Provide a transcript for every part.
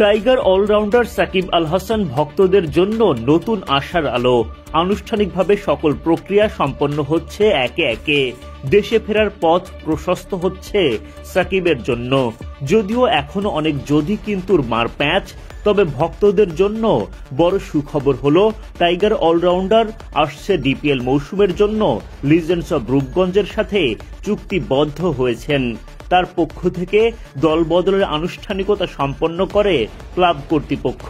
Tiger allrounder Shakib Al Hasan ভক্তদের জন্য নতুন আশার আলো। আনুষ্ঠানিকভাবে সকল প্রক্রিয়া সম্পন্ন হচ্ছে একে একে। দেশে ফেরার পথ প্রশস্ত হচ্ছে সাকিবের জন্য। যদিও এখনো অনেক যদি কিন্তুর মার প্যাঁচ, তবে ভক্তদের জন্য বড় সুখবর হলো টাইগার অলরাউন্ডার আসছে ডিপিএল মৌসুমের জন্য লিজেন্ডস অব রূপগঞ্জের সাথে চুক্তিবদ্ধ হয়েছেন। তার পক্ষ থেকে দল বদলের আনুষ্ঠানিকতা সম্পন্ন করে ক্লাব কর্তৃপক্ষ।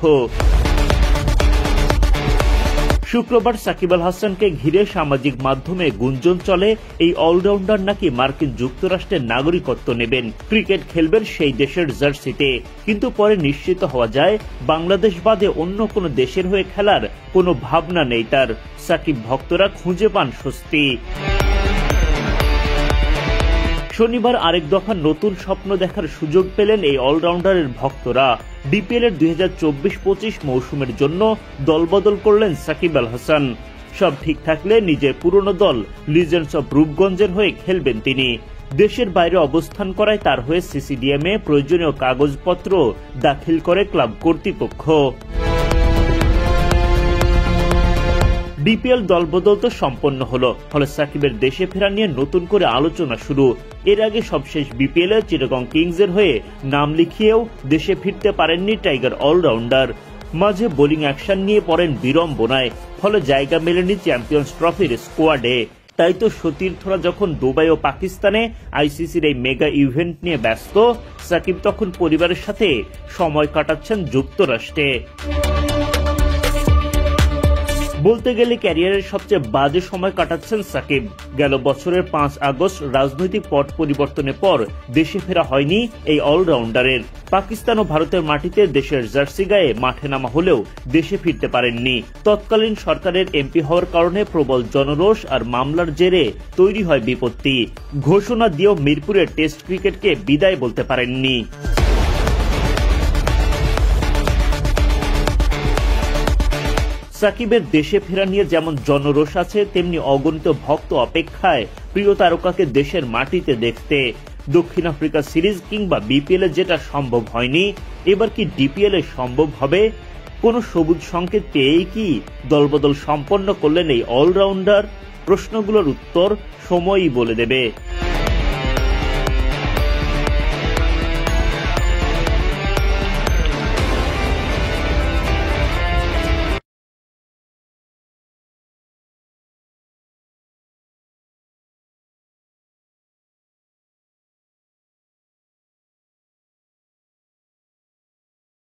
শুক্রবার সাকিব আল হাসানকে ঘিরে সামাজিক মাধ্যমে গুঞ্জন চলে এই অলরাউন্ডার নাকি মার্কিন যুক্তরাষ্ট্রের নাগরিকত্ব নেবেন, ক্রিকেট খেলবেন সেই দেশের জার্সিতে। কিন্তু পরে নিশ্চিত হওয়া যায় বাংলাদেশ বাদে অন্য কোনো দেশের হয়ে খেলার কোনো ভাবনা নেই তার। সাকিব ভক্তরা খুঁজে পান স্বস্তি। শনিবার আরেক দফা নতুন স্বপ্ন দেখার সুযোগ পেলেন এই অলরাউন্ডারের ভক্তরা। ডিপিএল এর 2024-25 মৌসুমের জন্য দলবদল করলেন সাকিব আল হাসান। সব ঠিক থাকলে নিজের পুরনো দল লিজেন্ডস অব রূপগঞ্জের হয়ে খেলবেন তিনি। দেশের বাইরে অবস্থান করায় তার হয়ে সিসিডিএমে প্রয়োজনীয় কাগজপত্র দাখিল করে ক্লাব কর্তৃপক্ষ। ডিপিএল দলবদল তো সম্পন্ন হলো, ফলে সাকিবের দেশে ফেরা নিয়ে নতুন করে আলোচনা শুরু। এর আগে সবশেষ বিপিএল এ চিটাগং কিংসের হয়ে নাম লিখিয়েও দেশে ফিরতে পারেননি টাইগার অলরাউন্ডার। মাঝে বোলিং অ্যাকশন নিয়ে পড়েন বিড়ম্বনায়, ফলে জায়গা মেলেনি চ্যাম্পিয়ন্স ট্রফির স্কোয়াডে। তাই তো সতীর্থরা যখন দুবাই ও পাকিস্তানে আইসিসির এই মেগা ইভেন্ট নিয়ে ব্যস্ত, সাকিব তখন পরিবারের সাথে সময় কাটাচ্ছেন যুক্তরাষ্ট্রে। বলতে গেলে ক্যারিয়ারের সবচেয়ে বাজে সময় কাটাচ্ছেন সাকিব। গেল বছরের 5 আগস্ট রাজনৈতিক পট পরিবর্তনের পর দেশে ফেরা হয়নি এই অলরাউন্ডারের। পাকিস্তান ও ভারতের মাটিতে দেশের জার্সি গায়ে মাঠে নামা হলেও দেশে ফিরতে পারেননি। তৎকালীন সরকারের এমপি হওয়ার কারণে প্রবল জনরোষ আর মামলার জেরে তৈরি হয় বিপত্তি। ঘোষণা দিয়েও মিরপুরের টেস্ট ক্রিকেটকে বিদায় বলতে পারেননি। সাকিবের দেশে ফেরা নিয়ে যেমন জনরোষ আছে, তেমনি অগণিত ভক্ত অপেক্ষায় প্রিয় তারকাকে দেশের মাটিতে দেখতে। দক্ষিণ আফ্রিকা সিরিজ কিংবা বিপিএল এ যেটা সম্ভব হয়নি, এবার কি ডিপিএল এ সম্ভব হবে? কোন সবুজ সংকেত পেয়েই কি দলবদল সম্পন্ন করলেন এই অলরাউন্ডার? প্রশ্নগুলোর উত্তর সময়ই বলে দেবে।